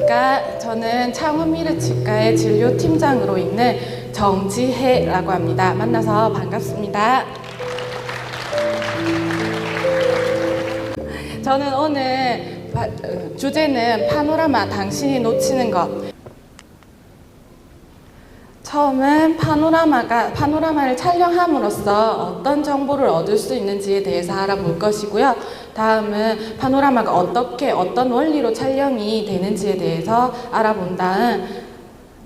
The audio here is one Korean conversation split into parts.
안녕하십니까. 저는 창원미르치과의 진료팀장으로 있는 정지혜라고 합니다. 만나서 반갑습니다. 저는 오늘 주제는 파노라마 당신이 놓치는 것. 처음은 파노라마를 촬영함으로써 어떤 정보를 얻을 수 있는지에 대해서 알아볼 것이고요. 다음은 파노라마가 어떤 원리로 촬영이 되는지에 대해서 알아본 다음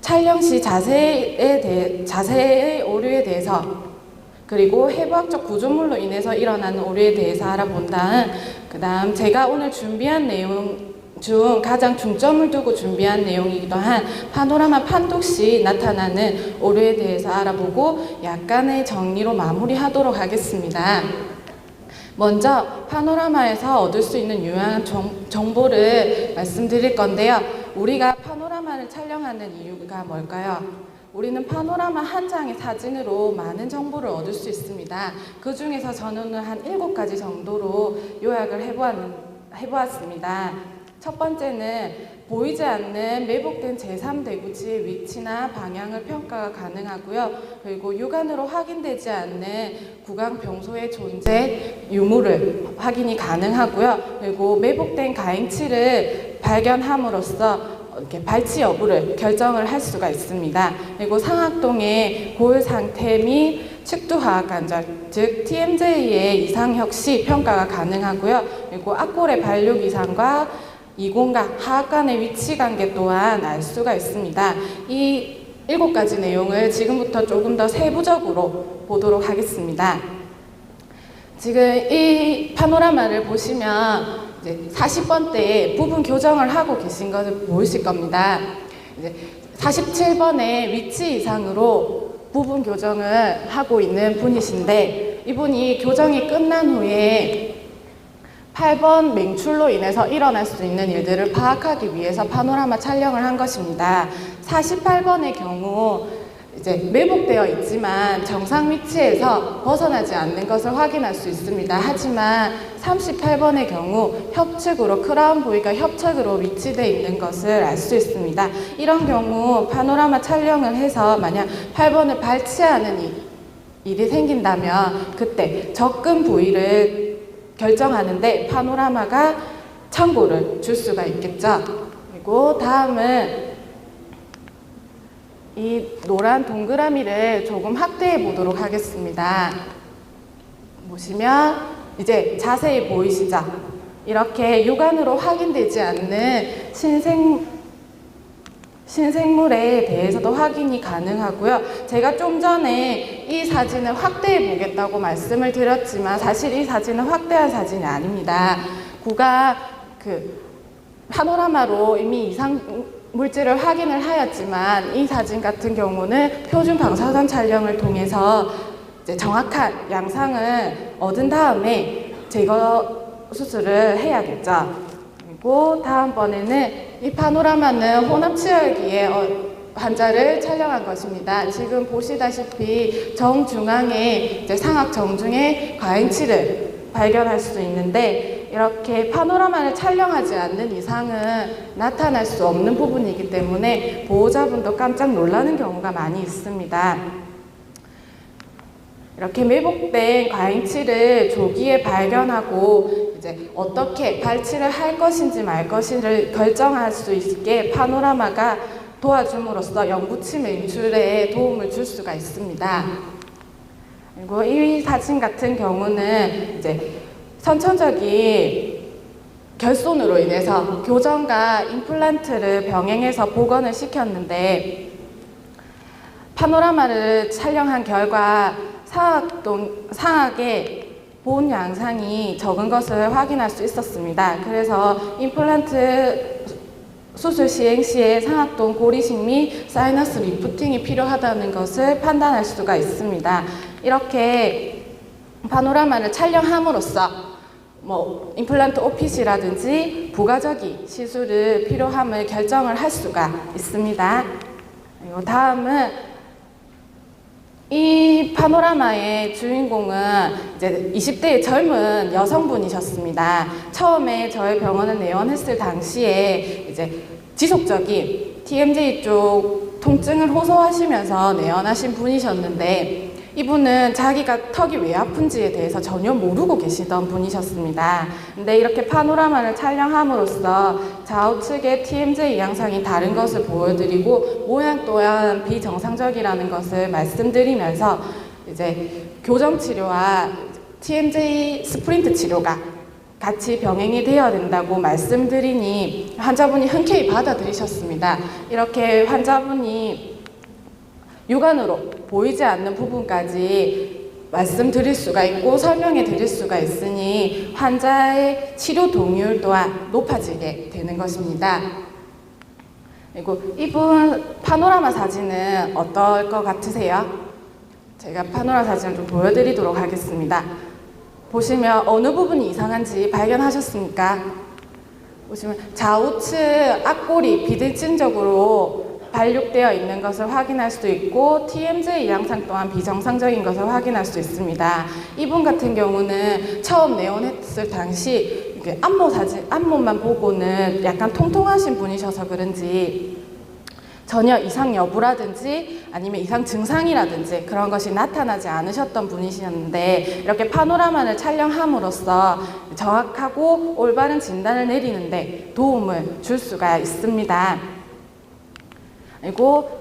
촬영 시 자세의 오류에 대해서, 그리고 해부학적 구조물로 인해서 일어나는 오류에 대해서 알아본 다음 그 다음 제가 오늘 준비한 내용 중 가장 중점을 두고 준비한 내용이기도 한 파노라마 판독 시 나타나는 오류에 대해서 알아보고 약간의 정리로 마무리하도록 하겠습니다. 먼저 파노라마에서 얻을 수 있는 유용한 정보를 말씀드릴 건데요. 우리가 파노라마를 촬영하는 이유가 뭘까요? 우리는 파노라마 한 장의 사진으로 많은 정보를 얻을 수 있습니다. 그 중에서 저는 한 7가지 정도로 요약을 해보았습니다. 첫 번째는 보이지 않는 매복된 제3대구지의 위치나 방향을 평가가 가능하고요. 그리고 육안으로 확인되지 않는 구강병소의 존재 유무를 확인이 가능하고요. 그리고 매복된 가행치를 발견함으로써 이렇게 발치 여부를 결정을 할 수가 있습니다. 그리고 상악동의 고열 상태 및 측두하악관절, 즉 TMJ의 이상 역시 평가가 가능하고요. 그리고 앞골의 발육 이상과 이공각, 하악관의 위치 관계 또한 알 수가 있습니다. 이 7가지 내용을 지금부터 조금 더 세부적으로 보도록 하겠습니다. 지금 이 파노라마를 보시면 이제 40번대에 부분 교정을 하고 계신 것을 보이실 겁니다. 이제 47번의 위치 이상으로 부분 교정을 하고 있는 분이신데, 이분이 교정이 끝난 후에 8번 맹출로 인해서 일어날 수 있는 일들을 파악하기 위해서 파노라마 촬영을 한 것입니다. 48번의 경우 이제 매복되어 있지만 정상 위치에서 벗어나지 않는 것을 확인할 수 있습니다. 하지만 38번의 경우 협측으로, 크라운 부위가 협측으로 위치되어 있는 것을 알 수 있습니다. 이런 경우 파노라마 촬영을 해서 만약 8번을 발치하는 일이 생긴다면 그때 접근 부위를 결정하는데 파노라마가 참고를 줄 수가 있겠죠. 그리고 다음은 이 노란 동그라미를 조금 확대해 보도록 하겠습니다. 보시면 이제 자세히 보이시죠? 이렇게 육안으로 확인되지 않는 신생물에 대해서도 확인이 가능하고요. 제가 좀 전에 이 사진을 확대해 보겠다고 말씀을 드렸지만 사실 이 사진은 확대한 사진이 아닙니다. 파노라마로 이미 이상 물질을 확인을 하였지만 이 사진 같은 경우는 표준 방사선 촬영을 통해서 이제 정확한 양상을 얻은 다음에 제거 수술을 해야겠죠. 그리고 다음번에는 이 파노라마는 혼합치열기에 환자를 촬영한 것입니다. 지금 보시다시피 정중앙에 이제 상악 정중에 가행치를 발견할 수 있는데, 이렇게 파노라마를 촬영하지 않는 이상은 나타날 수 없는 부분이기 때문에 보호자분도 깜짝 놀라는 경우가 많이 있습니다. 이렇게 매복된 가행치를 조기에 발견하고 이제 어떻게 발치를 할 것인지 말 것인지를 결정할 수 있게 파노라마가 도와줌으로써 영구치 맹출에 도움을 줄 수가 있습니다. 그리고 이 사진 같은 경우는 이제 선천적인 결손으로 인해서 교정과 임플란트를 병행해서 복원을 시켰는데, 파노라마를 촬영한 결과 상악의 본 양상이 적은 것을 확인할 수 있었습니다. 그래서 임플란트 수술 시행 시에 상악동 고리식 및 사이너스 리프팅이 필요하다는 것을 판단할 수가 있습니다. 이렇게 파노라마를 촬영함으로써 임플란트 오핏이라든지 부가적인 시술을 필요함을 결정을 할 수가 있습니다. 그리고 다음은 이 파노라마의 주인공은 이제 20대의 젊은 여성분이셨습니다. 처음에 저희 병원을 내원했을 당시에 이제 지속적인 TMJ 쪽 통증을 호소하시면서 내원하신 분이셨는데, 이분은 자기가 턱이 왜 아픈지에 대해서 전혀 모르고 계시던 분이셨습니다. 근데 이렇게 파노라마를 촬영함으로써 좌우측의 TMJ 양상이 다른 것을 보여드리고 모양 또한 비정상적이라는 것을 말씀드리면서 이제 교정 치료와 TMJ 스프린트 치료가 같이 병행이 되어야 된다고 말씀드리니 환자분이 흔쾌히 받아들이셨습니다. 이렇게 환자분이 육안으로 보이지 않는 부분까지 말씀드릴 수가 있고 설명해 드릴 수가 있으니 환자의 치료 동의율 또한 높아지게 되는 것입니다. 그리고 이분 파노라마 사진은 어떨 것 같으세요? 제가 파노라마 사진을 좀 보여드리도록 하겠습니다. 보시면 어느 부분이 이상한지 발견하셨습니까? 보시면 좌우측 앞골이 비대칭적으로 발육되어 있는 것을 확인할 수도 있고 TMJ 양상 또한 비정상적인 것을 확인할 수 있습니다. 이분 같은 경우는 처음 내원했을 당시 앞모만 보고는 약간 통통하신 분이셔서 그런지 전혀 이상 여부라든지 아니면 이상 증상이라든지 그런 것이 나타나지 않으셨던 분이셨는데, 이렇게 파노라마를 촬영함으로써 정확하고 올바른 진단을 내리는데 도움을 줄 수가 있습니다. 그리고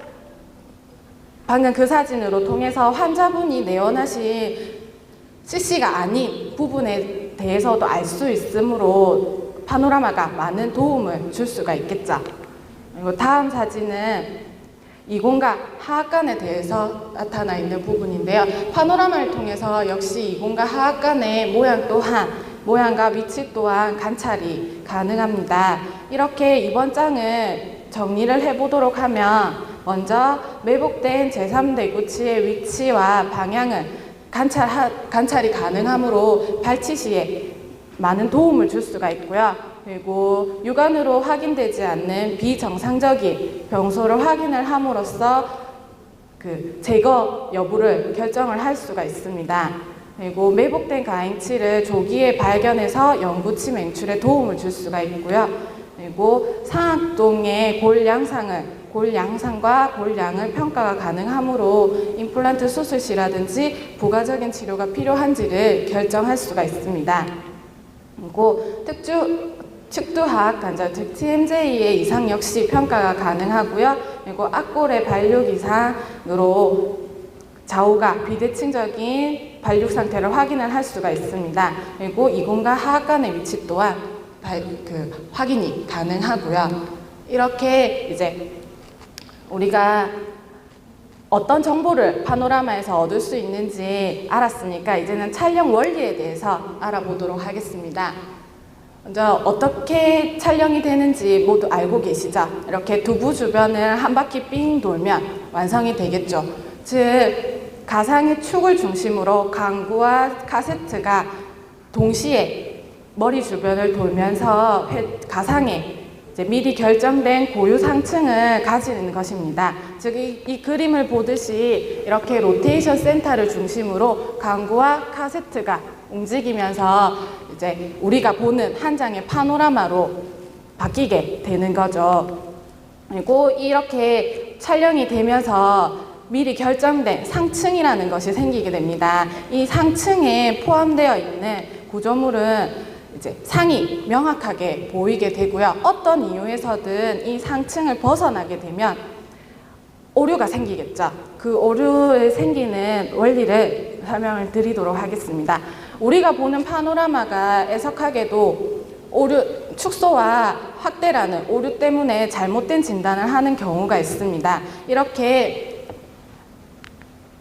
방금 그 사진으로 통해서 환자분이 내원하신 CC가 아닌 부분에 대해서도 알 수 있으므로 파노라마가 많은 도움을 줄 수가 있겠죠. 그리고 다음 사진은 이공과 하악관에 대해서 나타나 있는 부분인데요. 파노라마를 통해서 역시 이공과 하악관의 모양과 위치 또한 관찰이 가능합니다. 이렇게 이번 장을 정리를 해보도록 하면, 먼저 매복된 제3대구치의 위치와 방향을 관찰이 가능하므로 발치 시에 많은 도움을 줄 수가 있고요. 그리고 육안으로 확인되지 않는 비정상적인 병소를 확인을 함으로써 그 제거 여부를 결정을 할 수가 있습니다. 그리고 매복된 가행치를 조기에 발견해서 영구치 맹출에 도움을 줄 수가 있고요. 그리고 상악동의 골 양상과 골양을 평가가 가능하므로 임플란트 수술 시라든지 부가적인 치료가 필요한지를 결정할 수가 있습니다. 그리고 측두하악 관절, 즉 TMJ의 이상 역시 평가가 가능하고요. 그리고 앞골의 발육 이상으로 좌우가 비대칭적인 발육 상태를 확인을 할 수가 있습니다. 그리고 이공과 하악관의 위치 또한 확인이 가능하고요. 이렇게 이제 우리가 어떤 정보를 파노라마에서 얻을 수 있는지 알았으니까 이제는 촬영 원리에 대해서 알아보도록 하겠습니다. 먼저 어떻게 촬영이 되는지 모두 알고 계시죠? 이렇게 두부 주변을 한 바퀴 삥 돌면 완성이 되겠죠. 즉 가상의 축을 중심으로 강구와 카세트가 동시에 머리 주변을 돌면서 가상의 미리 결정된 고유 상층을 가지는 것입니다. 즉 이 그림을 보듯이 이렇게 로테이션 센터를 중심으로 강구와 카세트가 움직이면서 이제 우리가 보는 한 장의 파노라마로 바뀌게 되는 거죠. 그리고 이렇게 촬영이 되면서 미리 결정된 상층이라는 것이 생기게 됩니다. 이 상층에 포함되어 있는 구조물은 이제 상이 명확하게 보이게 되고요. 어떤 이유에서든 이 상층을 벗어나게 되면 오류가 생기겠죠. 그 오류에 생기는 원리를 설명을 드리도록 하겠습니다. 우리가 보는 파노라마가 애석하게도 축소와 확대라는 오류 때문에 잘못된 진단을 하는 경우가 있습니다. 이렇게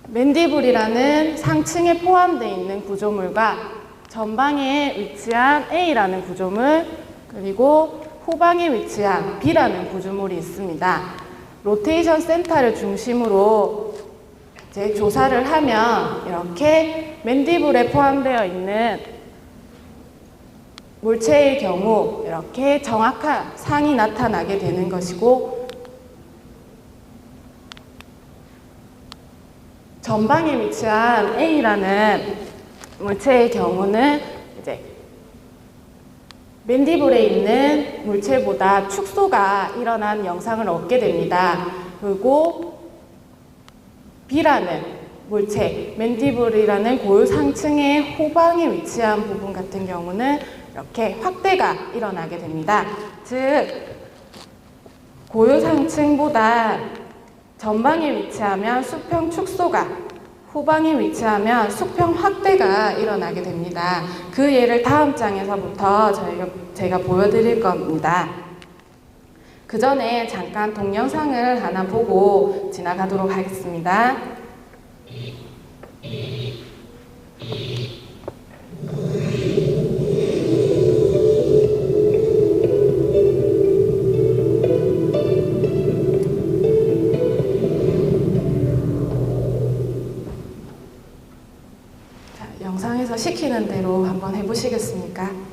맨디블이라는 상층에 포함되어 있는 구조물과 전방에 위치한 A라는 구조물, 그리고 후방에 위치한 B라는 구조물이 있습니다. 로테이션 센터를 중심으로 이제 조사를 하면 이렇게 맨디블에 포함되어 있는 물체의 경우 이렇게 정확한 상이 나타나게 되는 것이고, 전방에 위치한 A라는 물체의 경우는 이제 맨디블에 있는 물체보다 축소가 일어난 영상을 얻게 됩니다. 그리고 B라는 물체, 맨디블이라는 고유 상층의 호방에 위치한 부분 같은 경우는 이렇게 확대가 일어나게 됩니다. 즉, 고유 상층보다 전방에 위치하면 수평 축소가, 후방에 위치하면 수평 확대가 일어나게 됩니다. 그 예를 다음 장에서부터 제가 보여드릴 겁니다. 그 전에 잠깐 동영상을 하나 보고 지나가도록 하겠습니다. 자, 영상에서 시키는 대로 한번 해보시겠습니까?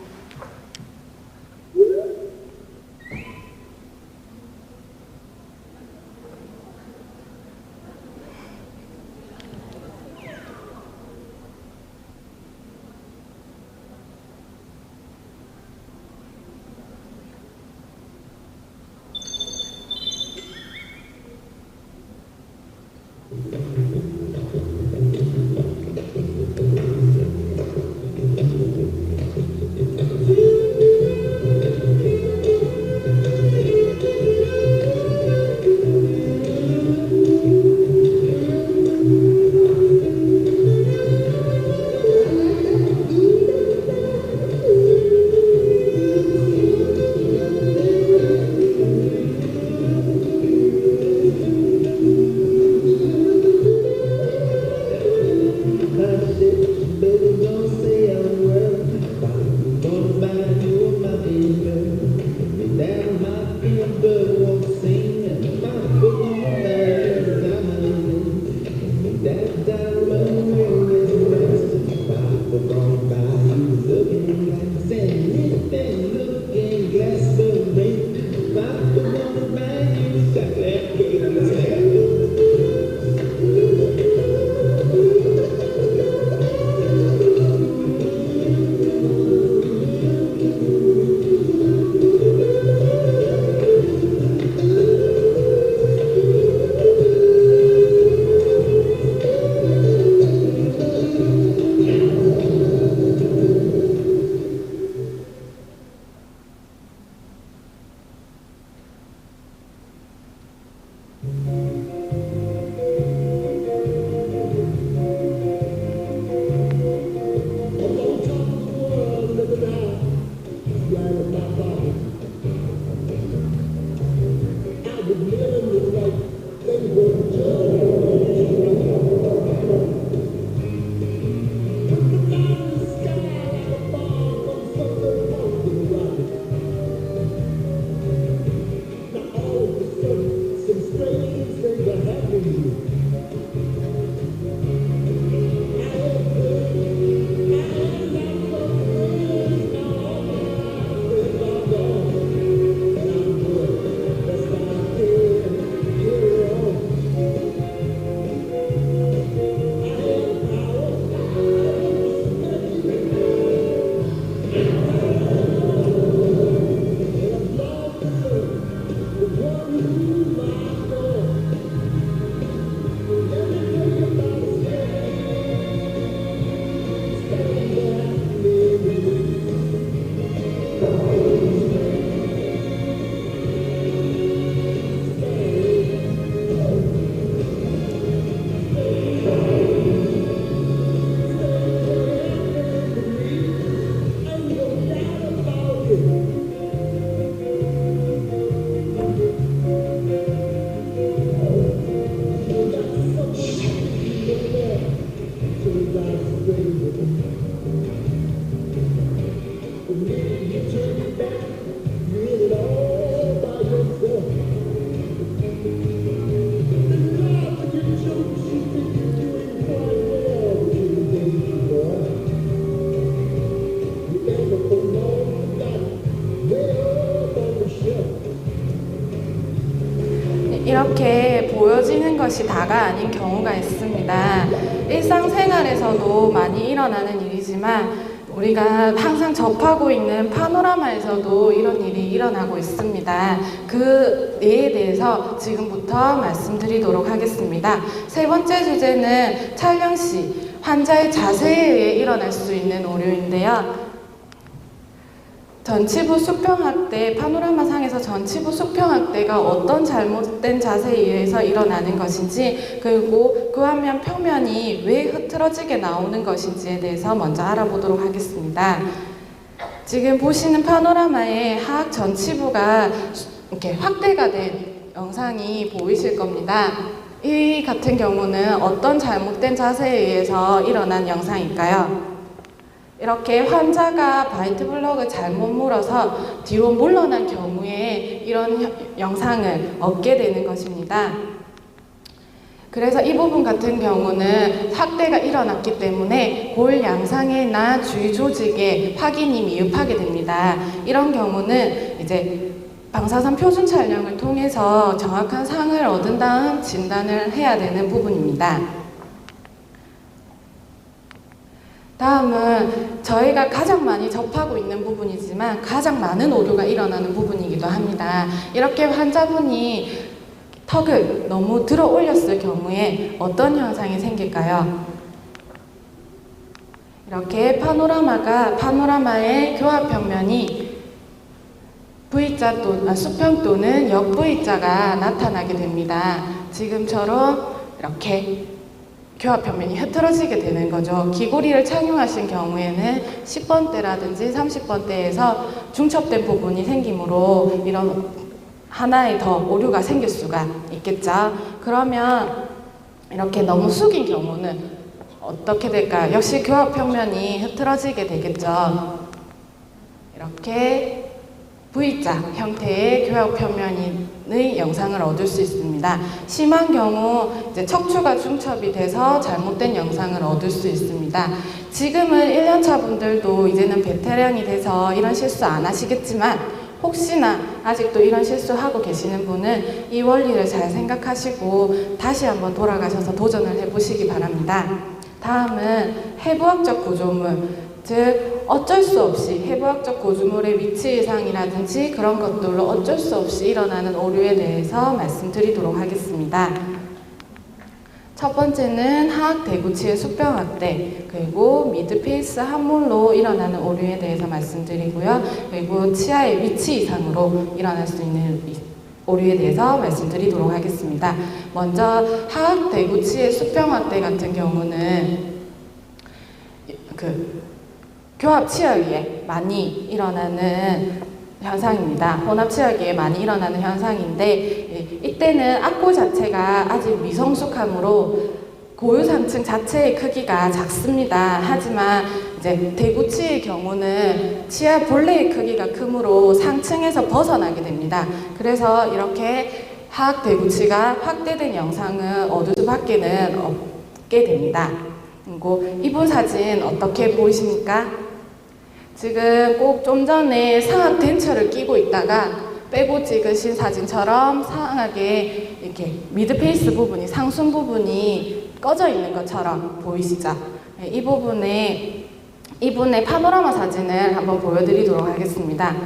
이렇게 보여지는 것이 다가 아닌 경우가 있습니다. 일상생활에서도 많이 일어나는 일이지만 우리가 항상 접하고 있는 파노라마에서도 이런 일이 일어나고 있습니다. 그 예에 대해서 지금부터 말씀드리도록 하겠습니다. 세 번째 주제는 촬영 시 환자의 자세에 의해 일어날 수 있는 오류인데요. 전치부 수평확대, 파노라마상에서 전치부 수평확대가 어떤 잘못된 자세에 의해서 일어나는 것인지, 그리고 그 화면 표면이 왜 흐트러지게 나오는 것인지에 대해서 먼저 알아보도록 하겠습니다. 지금 보시는 파노라마의 하악 전치부가 이렇게 확대가 된 영상이 보이실 겁니다. 이 같은 경우는 어떤 잘못된 자세에 의해서 일어난 영상일까요? 이렇게 환자가 바이트 블럭을 잘못 물어서 뒤로 물러난 경우에 이런 영상을 얻게 되는 것입니다. 그래서 이 부분 같은 경우는 확대가 일어났기 때문에 골 양상이나 주위 조직에 확인이 미흡하게 됩니다. 이런 경우는 이제 방사선 표준 촬영을 통해서 정확한 상을 얻은 다음 진단을 해야 되는 부분입니다. 다음은 저희가 가장 많이 접하고 있는 부분이지만 가장 많은 오류가 일어나는 부분이기도 합니다. 이렇게 환자분이 턱을 너무 들어 올렸을 경우에 어떤 현상이 생길까요? 이렇게 파노라마의 교합 평면이 V자 수평 또는 역 V자가 나타나게 됩니다. 지금처럼 이렇게 교합 평면이 흐트러지게 되는 거죠. 귀고리를 착용하신 경우에는 10번대라든지 30번대에서 중첩된 부분이 생기므로 이런 하나의 더 오류가 생길 수가 있겠죠. 그러면 이렇게 너무 숙인 경우는 어떻게 될까요? 역시 교합 평면이 흐트러지게 되겠죠. 이렇게 V자 형태의 교합 표면의 영상을 얻을 수 있습니다. 심한 경우 이제 척추가 중첩이 돼서 잘못된 영상을 얻을 수 있습니다. 지금은 1년차 분들도 이제는 베테랑이 돼서 이런 실수 안 하시겠지만 혹시나 아직도 이런 실수하고 계시는 분은 이 원리를 잘 생각하시고 다시 한번 돌아가셔서 도전을 해보시기 바랍니다. 다음은 해부학적 구조물, 즉 어쩔 수 없이 해부학적 구조물의 위치 이상이라든지 그런 것들로 어쩔 수 없이 일어나는 오류에 대해서 말씀드리도록 하겠습니다. 첫 번째는 하악 대구치의 수평 확대, 그리고 미드페이스 함몰로 일어나는 오류에 대해서 말씀드리고요. 그리고 치아의 위치 이상으로 일어날 수 있는 오류에 대해서 말씀드리도록 하겠습니다. 먼저 하악 대구치의 수평 확대 같은 경우는 교합 치아기에 많이 일어나는 현상입니다. 혼합 치아기에 많이 일어나는 현상인데, 이때는 악골 자체가 아직 미성숙함으로 고유상층 자체의 크기가 작습니다. 하지만 이제 대구치의 경우는 치아 본래의 크기가 크므로 상층에서 벗어나게 됩니다. 그래서 이렇게 하악 대구치가 확대된 영상을 얻을 수밖에 없게 됩니다. 그리고 이분 사진 어떻게 보이십니까? 지금 꼭 좀 전에 상악 덴처를 끼고 있다가 빼고 찍으신 사진처럼 상악에 이렇게 미드페이스 부분이, 상순 부분이 꺼져 있는 것처럼 보이시죠? 이분의 파노라마 사진을 한번 보여드리도록 하겠습니다.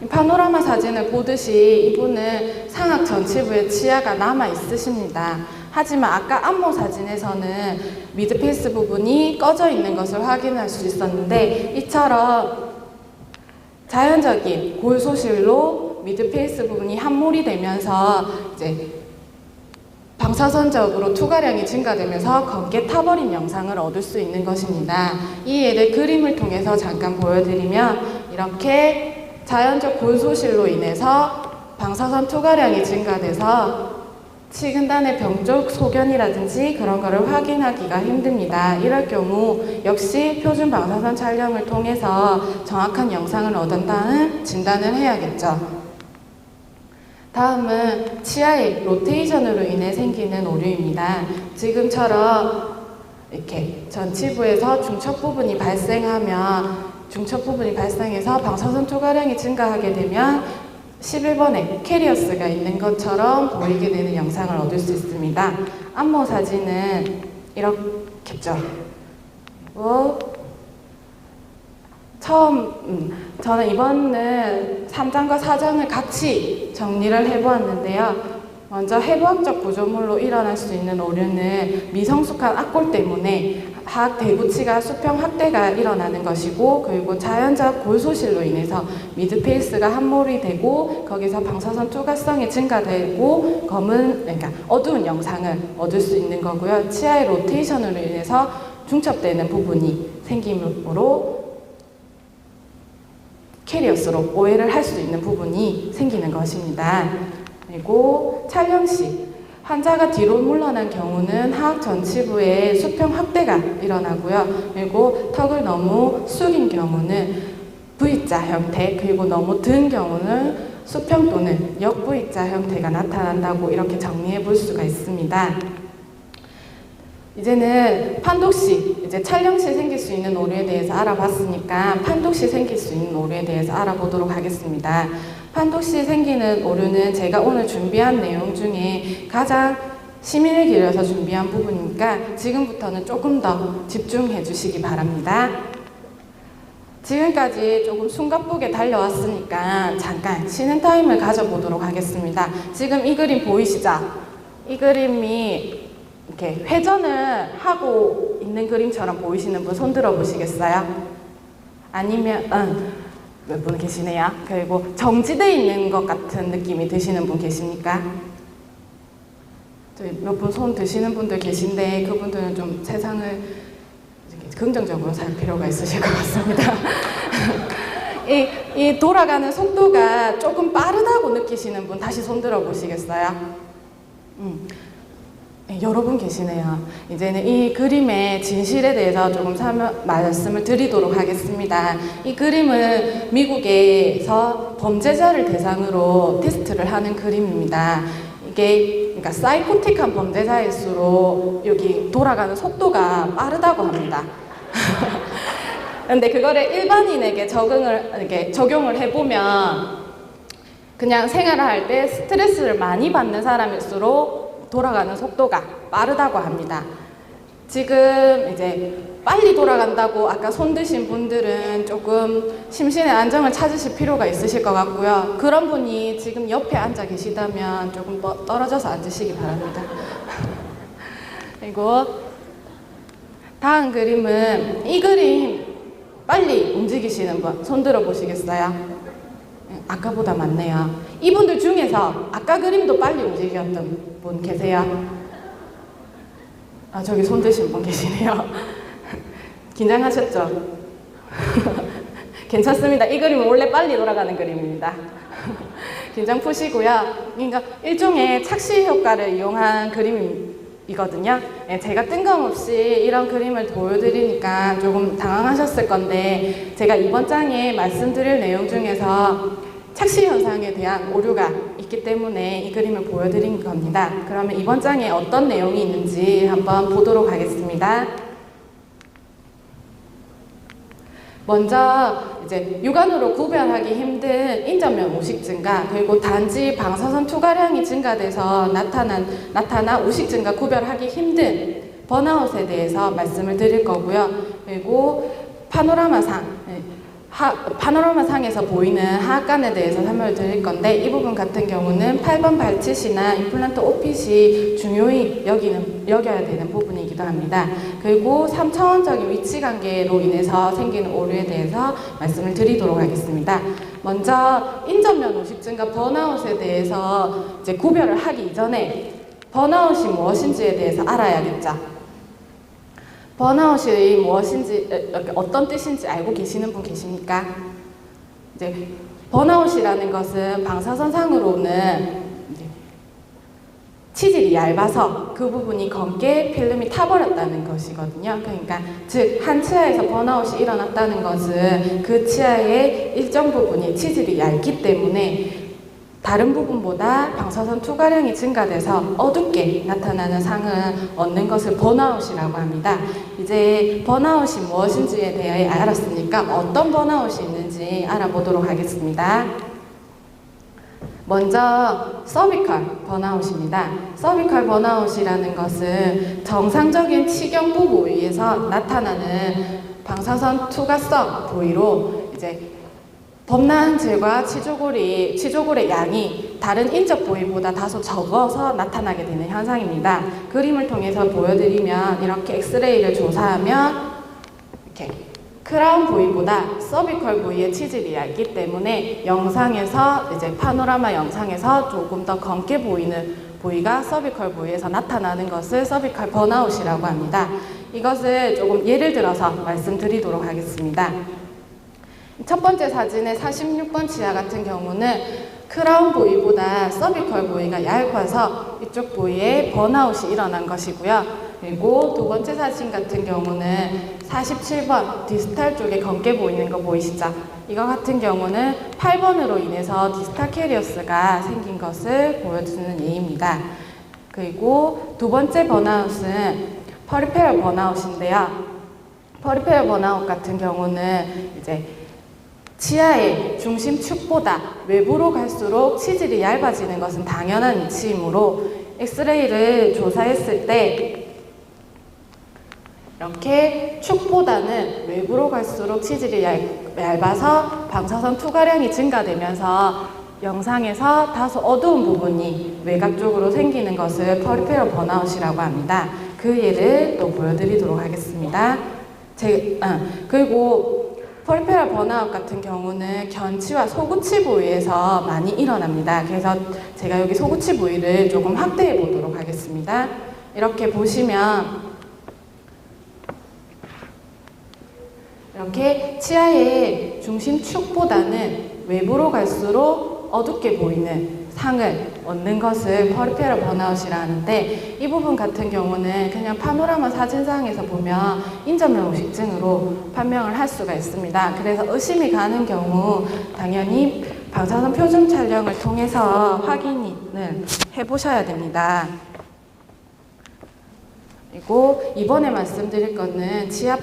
파노라마 사진을 보듯이 이분은 상악 전치부에 치아가 남아 있으십니다. 하지만 아까 안모 사진에서는 미드페이스 부분이 꺼져 있는 것을 확인할 수 있었는데, 이처럼 자연적인 골소실로 미드페이스 부분이 함몰이 되면서 이제 방사선적으로 투과량이 증가되면서 검게 타버린 영상을 얻을 수 있는 것입니다. 이 예를 그림을 통해서 잠깐 보여드리면, 이렇게 자연적 골소실로 인해서 방사선 투과량이 증가돼서 치근단의 병적 소견이라든지 그런 거를 확인하기가 힘듭니다. 이럴 경우 역시 표준 방사선 촬영을 통해서 정확한 영상을 얻은 다음 진단을 해야겠죠. 다음은 치아의 로테이션으로 인해 생기는 오류입니다. 지금처럼 이렇게 전치부에서 중첩 부분이 발생해서 방사선 투과량이 증가하게 되면 11번에 캐리어스가 있는 것처럼 보이게 되는 영상을 얻을 수 있습니다. 안모 사진은 이렇겠죠. 저는 이번은 3장과 4장을 같이 정리를 해보았는데요. 먼저 해부학적 구조물로 일어날 수 있는 오류는 미성숙한 악골 때문에 하악 대구치가 수평 확대가 일어나는 것이고, 그리고 자연적 골소실로 인해서 미드페이스가 함몰이 되고 거기서 방사선 투과성이 증가되고 그러니까 어두운 영상을 얻을 수 있는 거고요. 치아의 로테이션으로 인해서 중첩되는 부분이 생기므로 캐리어스로 오해를 할 수 있는 부분이 생기는 것입니다. 그리고 촬영 시 환자가 뒤로 물러난 경우는 하악 전치부에 수평 확대가 일어나고요. 그리고 턱을 너무 숙인 경우는 V자 형태, 그리고 너무 든 경우는 수평 또는 역-V자 형태가 나타난다고 이렇게 정리해 볼 수가 있습니다. 이제는 판독 시, 이제 촬영 시 생길 수 있는 오류에 대해서 알아봤으니까 판독 시 생길 수 있는 오류에 대해서 알아보도록 하겠습니다. 판독 시 생기는 오류는 제가 오늘 준비한 내용 중에 가장 심의를 기울여서 준비한 부분이니까 지금부터는 조금 더 집중해 주시기 바랍니다. 지금까지 조금 숨가쁘게 달려왔으니까 잠깐 쉬는 타임을 가져보도록 하겠습니다. 지금 이 그림 보이시죠? 이 그림이 이렇게 회전을 하고 있는 그림처럼 보이시는 분 손 들어 보시겠어요? 아니면 몇 분 계시네요. 그리고 정지되어 있는 것 같은 느낌이 드시는 분 계십니까? 몇 분 손 드시는 분들 계신데 그분들은 좀 세상을 긍정적으로 살 필요가 있으실 것 같습니다. 이 돌아가는 속도가 조금 빠르다고 느끼시는 분 다시 손 들어 보시겠어요? 여러 분 계시네요. 이제는 이 그림의 진실에 대해서 조금 말씀을 드리도록 하겠습니다. 이 그림은 미국에서 범죄자를 대상으로 테스트를 하는 그림입니다. 이게 그러니까 사이코틱한 범죄자일수록 여기 돌아가는 속도가 빠르다고 합니다. 근데 그거를 일반인에게 적용을 해보면 그냥 생활을 할 때 스트레스를 많이 받는 사람일수록 돌아가는 속도가 빠르다고 합니다. 지금 이제 빨리 돌아간다고 아까 손 드신 분들은 조금 심신의 안정을 찾으실 필요가 있으실 것 같고요. 그런 분이 지금 옆에 앉아 계시다면 조금 떨어져서 앉으시기 바랍니다. 그리고 다음 그림은 이 그림 빨리 움직이시는 분 손 들어 보시겠어요? 아까보다 많네요. 이분들 중에서 아까 그림도 빨리 움직였던 분 계세요? 저기 손 드신 분 계시네요. 긴장하셨죠? 괜찮습니다. 이 그림은 원래 빨리 돌아가는 그림입니다. 긴장 푸시고요. 그러니까 일종의 착시 효과를 이용한 그림이거든요. 제가 뜬금없이 이런 그림을 보여드리니까 조금 당황하셨을 건데 제가 이번 장에 말씀드릴 내용 중에서 착시 현상에 대한 오류가 있기 때문에 이 그림을 보여드린 겁니다. 그러면 이번 장에 어떤 내용이 있는지 한번 보도록 하겠습니다. 먼저 이제 육안으로 구별하기 힘든 인전면 우식 증가, 그리고 단지 방사선 투과량이 증가돼서 나타나 우식 증가 구별하기 힘든 번아웃에 대해서 말씀을 드릴 거고요. 그리고 파노라마상에서 보이는 하악관에 대해서 설명을 드릴 건데 이 부분 같은 경우는 8번 발치시나 임플란트 오핏이 중요히 여겨야 되는 부분이기도 합니다. 그리고 3차원적인 위치 관계로 인해서 생기는 오류에 대해서 말씀을 드리도록 하겠습니다. 먼저 인전면 우식 증가 번아웃에 대해서 이제 구별을 하기 이전에 번아웃이 무엇인지에 대해서 알아야겠죠. 번아웃이 무엇인지, 어떤 뜻인지 알고 계시는 분 계십니까? 이제 번아웃이라는 것은 방사선상으로는 치질이 얇아서 그 부분이 검게 필름이 타버렸다는 것이거든요. 그러니까 즉 한 치아에서 번아웃이 일어났다는 것은 그 치아의 일정 부분이 치질이 얇기 때문에 다른 부분보다 방사선 투과량이 증가돼서 어둡게 나타나는 상을 얻는 것을 번아웃이라고 합니다. 이제 번아웃이 무엇인지에 대해 알았으니까 어떤 번아웃이 있는지 알아보도록 하겠습니다. 먼저 서비컬 번아웃입니다. 서비컬 번아웃이라는 것은 정상적인 치경부 부위에서 나타나는 방사선 투과성 부위로 이제 범낭질과 치조골의 양이 다른 인접 부위보다 다소 적어서 나타나게 되는 현상입니다. 그림을 통해서 보여드리면 이렇게 엑스레이를 조사하면 이렇게 크라운 부위보다 서비컬 부위의 치질이 얇기 때문에 영상에서 이제 파노라마 영상에서 조금 더 검게 보이는 부위가 서비컬 부위에서 나타나는 것을 서비컬 번아웃이라고 합니다. 이것을 조금 예를 들어서 말씀드리도록 하겠습니다. 첫 번째 사진의 46번 치아 같은 경우는 크라운 부위보다 서비컬 부위가 얇아서 이쪽 부위에 번아웃이 일어난 것이고요. 그리고 두 번째 사진 같은 경우는 47번 디스탈 쪽에 검게 보이는 거 보이시죠? 이거 같은 경우는 8번으로 인해서 디스탈 캐리어스가 생긴 것을 보여주는 예입니다. 그리고 두 번째 번아웃은 퍼리페럴 번아웃인데요. 퍼리페럴 번아웃 같은 경우는 이제 치아의 중심축보다 외부로 갈수록 치질이 얇아지는 것은 당연한 이치이므로 엑스레이를 조사했을 때 이렇게 축보다는 외부로 갈수록 치질이 얇아서 방사선 투과량이 증가되면서 영상에서 다소 어두운 부분이 외곽 쪽으로 생기는 것을 퍼리페럴 번아웃이라고 합니다. 그 예를 또 보여드리도록 하겠습니다. 그리고 퍼리페럴 번아웃 같은 경우는 견치와 소구치 부위에서 많이 일어납니다. 그래서 제가 여기 소구치 부위를 조금 확대해 보도록 하겠습니다. 이렇게 보시면 이렇게 치아의 중심축보다는 외부로 갈수록 어둡게 보이는 상을 얻는 것을 퍼리페럴 번아웃이라 하는데 이 부분 같은 경우는 그냥 파노라마 사진상에서 보면 인접면 우식증으로 판명을 할 수가 있습니다. 그래서 의심이 가는 경우 당연히 방사선 표준 촬영을 통해서 확인을 해보셔야 됩니다. 그리고 이번에 말씀드릴 거는 치아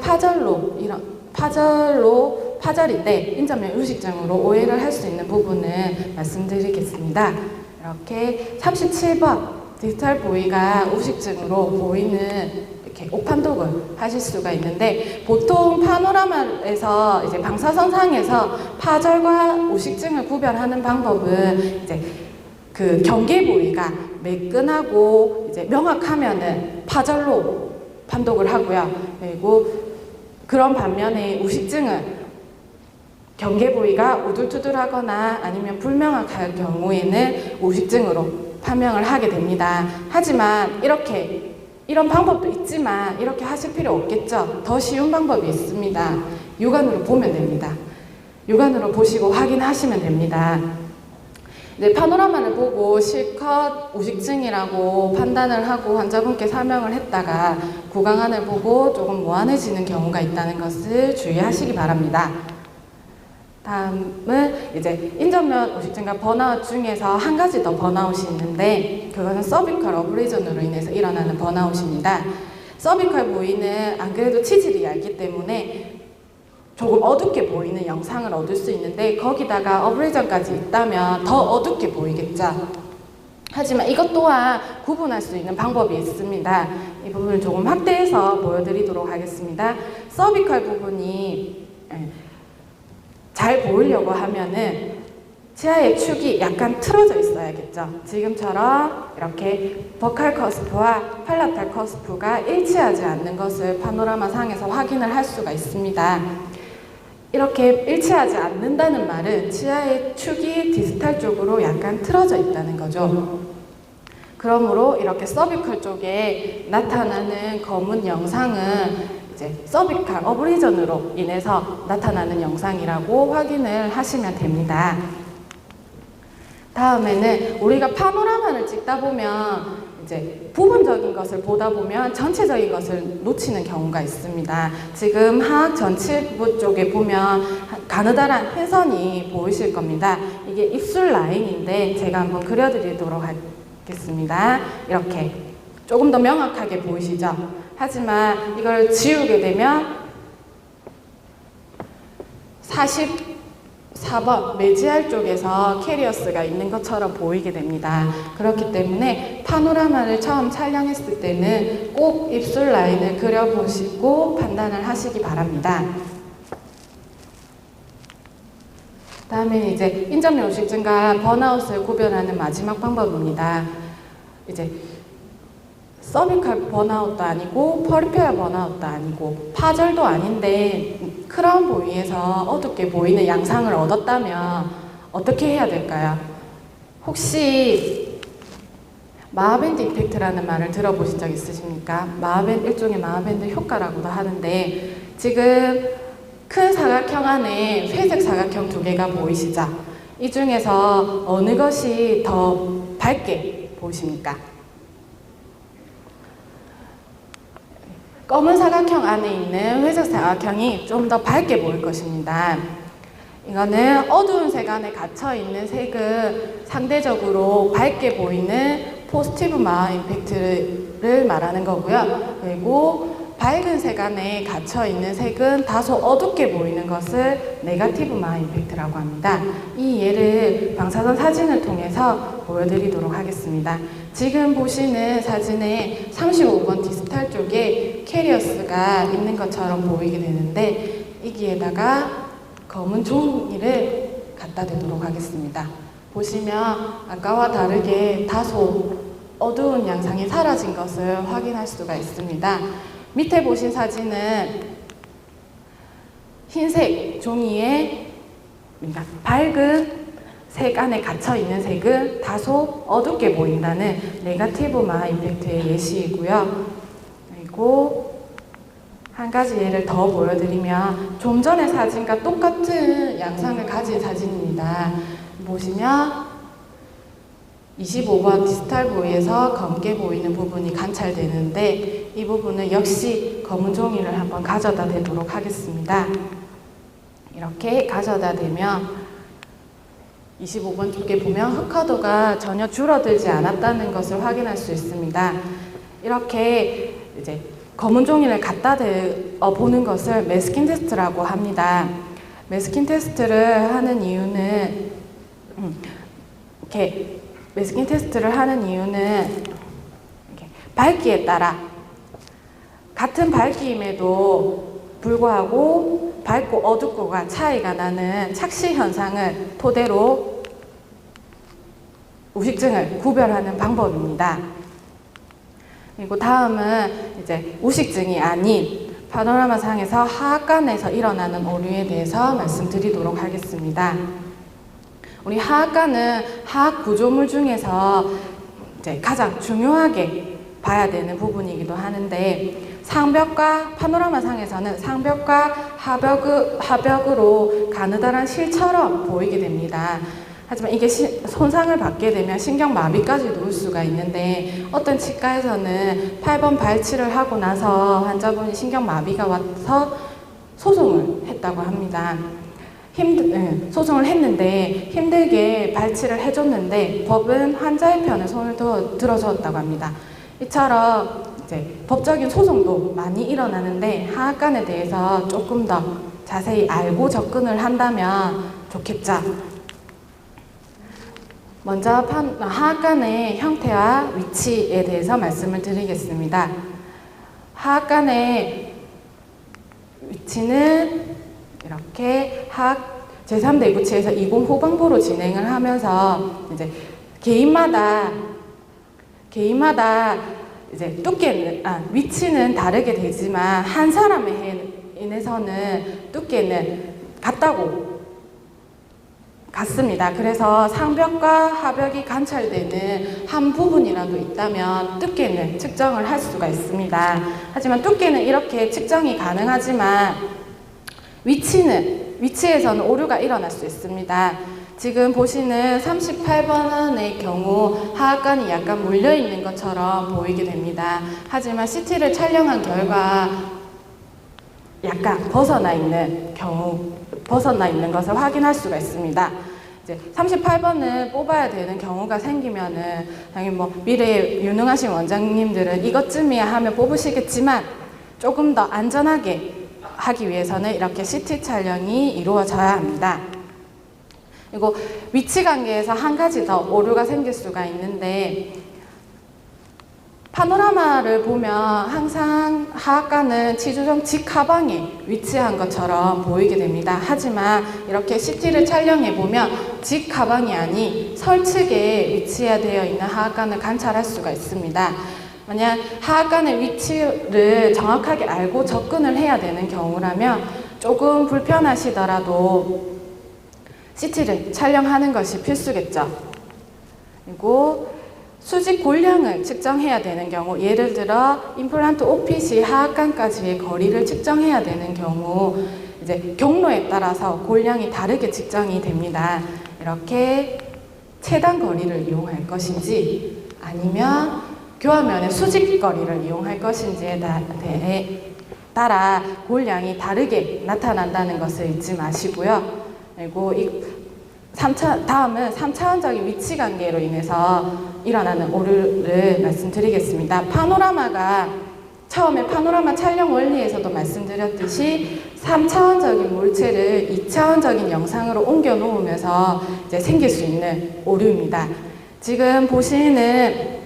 파절인데 인접면 우식증으로 오해를 할 수 있는 부분을 말씀드리겠습니다. 이렇게 37번 디지털 부위가 우식증으로 보이는 이렇게 오판독을 하실 수가 있는데 보통 파노라마에서 이제 방사선상에서 파절과 우식증을 구별하는 방법은 이제 그 경계 부위가 매끈하고 이제 명확하면은 파절로 판독을 하고요. 그리고 그런 반면에 우식증은 경계 부위가 우둘투둘하거나 아니면 불명확할 경우에는 우식증으로 판명을 하게 됩니다. 하지만 이런 방법도 있지만 이렇게 하실 필요 없겠죠. 더 쉬운 방법이 있습니다. 육안으로 보면 됩니다. 육안으로 보시고 확인하시면 됩니다. 이제 파노라마를 보고 실컷 우식증이라고 판단을 하고 환자분께 설명을 했다가 구강안을 보고 조금 무안해지는 경우가 있다는 것을 주의하시기 바랍니다. 다음은 이제 인접면 우식증과 번아웃 중에서 한 가지 더 번아웃이 있는데 그것은 서비컬 어브레이전으로 인해서 일어나는 번아웃입니다. 서비컬 부위는 안 그래도 치질이 얇기 때문에 조금 어둡게 보이는 영상을 얻을 수 있는데 거기다가 어브레이전까지 있다면 더 어둡게 보이겠죠. 하지만 이것 또한 구분할 수 있는 방법이 있습니다. 이 부분을 조금 확대해서 보여드리도록 하겠습니다. 서비컬 부분이 잘 보이려고 하면은 치아의 축이 약간 틀어져 있어야겠죠. 지금처럼 이렇게 버칼 커스프와 팔라탈 커스프가 일치하지 않는 것을 파노라마 상에서 확인을 할 수가 있습니다. 이렇게 일치하지 않는다는 말은 치아의 축이 디스탈 쪽으로 약간 틀어져 있다는 거죠. 그러므로 이렇게 서비컬 쪽에 나타나는 검은 영상은 이제 서비컬 어브리전으로 인해서 나타나는 영상이라고 확인을 하시면 됩니다. 다음에는 우리가 파노라마를 찍다 보면 이제 부분적인 것을 보다 보면 전체적인 것을 놓치는 경우가 있습니다. 지금 하악 전치부 쪽에 보면 가느다란 회선이 보이실 겁니다. 이게 입술 라인인데 제가 한번 그려드리도록 하겠습니다. 이렇게 조금 더 명확하게 보이시죠? 하지만 이걸 지우게 되면 44번 메지알 쪽에서 캐리어스가 있는 것처럼 보이게 됩니다. 그렇기 때문에 파노라마를 처음 촬영했을 때는 꼭 입술 라인을 그려보시고 판단을 하시기 바랍니다. 다음에 이제 인접면 우식증과 번아웃을 구별하는 마지막 방법입니다. 이제 서비컬 번아웃도 아니고 퍼리페럴 번아웃도 아니고 파절도 아닌데 크라운 부위에서 어둡게 보이는 양상을 얻었다면 어떻게 해야 될까요? 혹시 마하밴드 이펙트라는 말을 들어보신 적 있으십니까? 일종의 마하밴드 효과라고도 하는데, 지금 큰 사각형 안에 회색 사각형 두 개가 보이시죠? 이 중에서 어느 것이 더 밝게 보이십니까? 검은 사각형 안에 있는 회색 사각형이 좀 더 밝게 보일 것입니다. 이거는 어두운 색 안에 갇혀 있는 색은 상대적으로 밝게 보이는 포지티브 마하 임팩트를 말하는 거고요. 그리고 밝은 색 안에 갇혀 있는 색은 다소 어둡게 보이는 것을 네거티브 마하 임팩트라고 합니다. 이 예를 방사선 사진을 통해서 보여드리도록 하겠습니다. 지금 보시는 사진에 35번 디스탈 쪽에 캐리어스가 있는 것처럼 보이게 되는데, 여기에다가 검은 종이를 갖다 대도록 하겠습니다. 보시면 아까와 다르게 다소 어두운 양상이 사라진 것을 확인할 수가 있습니다. 밑에 보신 사진은 흰색 종이에 밝은 색 안에 갇혀 있는 색은 다소 어둡게 보인다는 네거티브 마하 임팩트의 예시이고요. 그리고 한 가지 예를 더 보여드리면 좀 전의 사진과 똑같은 양상을 가진 사진입니다. 보시면 25번 디스탈 부위에서 검게 보이는 부분이 관찰되는데, 이 부분은 역시 검은 종이를 한번 가져다 대도록 하겠습니다. 이렇게 가져다 대면 25번 쪽에 보면 흑화도가 전혀 줄어들지 않았다는 것을 확인할 수 있습니다. 이렇게 이제 검은 종이를 갖다 대어 보는 것을 매스킹 테스트라고 합니다. 매스킹 테스트를 하는 이유는 매스킹 테스트를 하는 이유는 밝기에 따라 같은 밝기임에도 불구하고 밝고 어둡고가 차이가 나는 착시 현상을 토대로 우식증을 구별하는 방법입니다. 그리고 다음은 이제 우식증이 아닌 파노라마 상에서 하악관에서 일어나는 오류에 대해서 말씀드리도록 하겠습니다. 우리 하악관은 하악 구조물 중에서 이제 가장 중요하게 봐야 되는 부분이기도 하는데, 상벽과 파노라마 상에서는 상벽과 하벽으로 가느다란 실처럼 보이게 됩니다. 하지만 이게 손상을 받게 되면 신경마비까지 올 수가 있는데, 어떤 치과에서는 8번 발치를 하고 나서 환자분이 신경마비가 와서 소송을 했다고 합니다. 소송을 했는데 힘들게 발치를 해줬는데 법은 환자의 편에 손을 들어주었다고 합니다. 이처럼 이제 법적인 소송도 많이 일어나는데, 하악관에 대해서 조금 더 자세히 알고 접근을 한다면 좋겠죠. 먼저 하악관의 형태와 위치에 대해서 말씀을 드리겠습니다. 하악관의 위치는 이렇게 제3대구치에서 20 후방부로 진행을 하면서 이제 개인마다 이제 위치는 다르게 되지만 한 사람에 인해서는 두께는 같습니다. 그래서 상벽과 하벽이 관찰되는 한 부분이라도 있다면 두께는 측정을 할 수가 있습니다. 하지만 두께는 이렇게 측정이 가능하지만 위치에서는 오류가 일어날 수 있습니다. 지금 보시는 38번의 경우 하악관이 약간 물려있는 것처럼 보이게 됩니다. 하지만 CT를 촬영한 결과 약간 벗어나 있는 것을 확인할 수가 있습니다. 이제 38번을 뽑아야 되는 경우가 생기면은 당연히 미래에 유능하신 원장님들은 이것쯤이야 하면 뽑으시겠지만, 조금 더 안전하게 하기 위해서는 이렇게 CT 촬영이 이루어져야 합니다. 그리고 위치 관계에서 한 가지 더 오류가 생길 수가 있는데, 파노라마를 보면 항상 하악관은 치주정 직하방에 위치한 것처럼 보이게 됩니다. 하지만 이렇게 CT를 촬영해 보면 직하방이 아닌 설측에 위치되어 있는 하악관을 관찰할 수가 있습니다. 만약 하악관의 위치를 정확하게 알고 접근을 해야 되는 경우라면 조금 불편하시더라도 CT를 촬영하는 것이 필수겠죠. 그리고 수직 골량을 측정해야 되는 경우, 예를 들어 임플란트 오핏이 하악관까지의 거리를 측정해야 되는 경우 이제 경로에 따라서 골량이 다르게 측정이 됩니다. 이렇게 최단 거리를 이용할 것인지 아니면 교화면의 수직 거리를 이용할 것인지에 따라 골량이 다르게 나타난다는 것을 잊지 마시고요. 그리고 다음은 3차원적인 위치 관계로 인해서 일어나는 오류를 말씀드리겠습니다. 파노라마가 처음에 파노라마 촬영 원리에서도 말씀드렸듯이 3차원적인 물체를 2차원적인 영상으로 옮겨 놓으면서 이제 생길 수 있는 오류입니다. 지금 보시는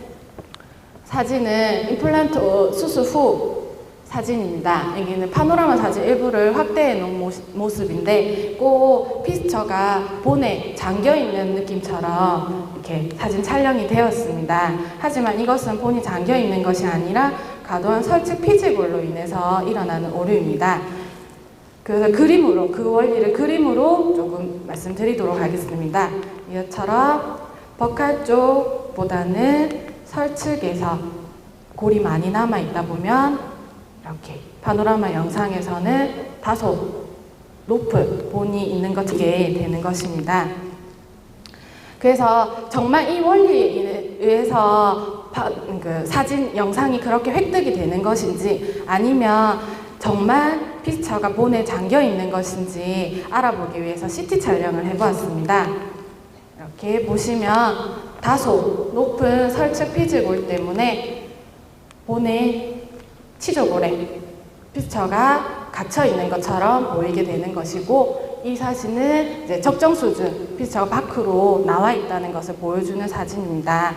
사진은 임플란트 수술 후 사진입니다. 여기는 파노라마 사진 일부를 확대해 놓은 모습인데 꼭 피스처가 본에 잠겨 있는 느낌처럼 이렇게 사진 촬영이 되었습니다. 하지만 이것은 본이 잠겨 있는 것이 아니라 과도한 설측 피지골로 인해서 일어나는 오류입니다. 그래서 그림으로, 그 원리를 그림으로 조금 말씀드리도록 하겠습니다. 이것처럼 버칼 쪽보다는 설측에서 골이 많이 남아 있다 보면 이렇게 파노라마 영상에서는 다소 높은 본이 있는 것게 되는 것입니다. 그래서 정말 이 원리에 의해서 사진, 영상이 그렇게 획득이 되는 것인지 아니면 정말 피스처가 본에 잠겨 있는 것인지 알아보기 위해서 CT 촬영을 해보았습니다. 이렇게 보시면 다소 높은 설측 피지골 때문에 본에 치조골에 피스처가 갇혀 있는 것처럼 보이게 되는 것이고, 이 사진은 이제 적정 수준 피스처가 밖으로 나와 있다는 것을 보여주는 사진입니다.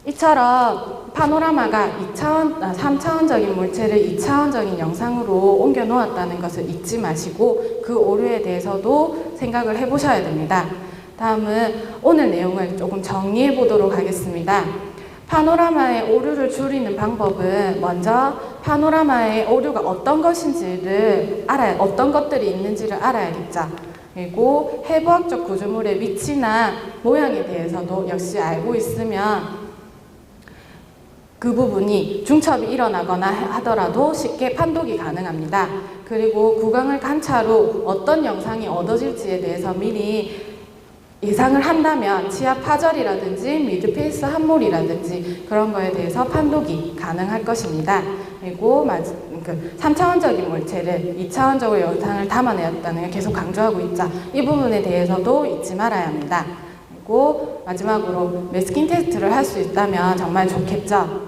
이처럼 파노라마가 3차원적인 물체를 2차원적인 영상으로 옮겨 놓았다는 것을 잊지 마시고 그 오류에 대해서도 생각을 해보셔야 됩니다. 다음은 오늘 내용을 조금 정리해 보도록 하겠습니다. 파노라마의 오류를 줄이는 방법은 먼저 파노라마의 오류가 어떤 것인지를 어떤 것들이 있는지를 알아야겠죠. 그리고 해부학적 구조물의 위치나 모양에 대해서도 역시 알고 있으면 그 부분이 중첩이 일어나거나 하더라도 쉽게 판독이 가능합니다. 그리고 구강을 관찰 후 어떤 영상이 얻어질지에 대해서 미리 예상을 한다면 치아 파절이라든지 미드페이스 함몰이라든지 그런 거에 대해서 판독이 가능할 것입니다. 그리고 3차원적인 물체를 2차원적으로 영상을 담아내었다는 걸 계속 강조하고 있죠. 이 부분에 대해서도 잊지 말아야 합니다. 그리고 마지막으로 메스킨 테스트를 할 수 있다면 정말 좋겠죠.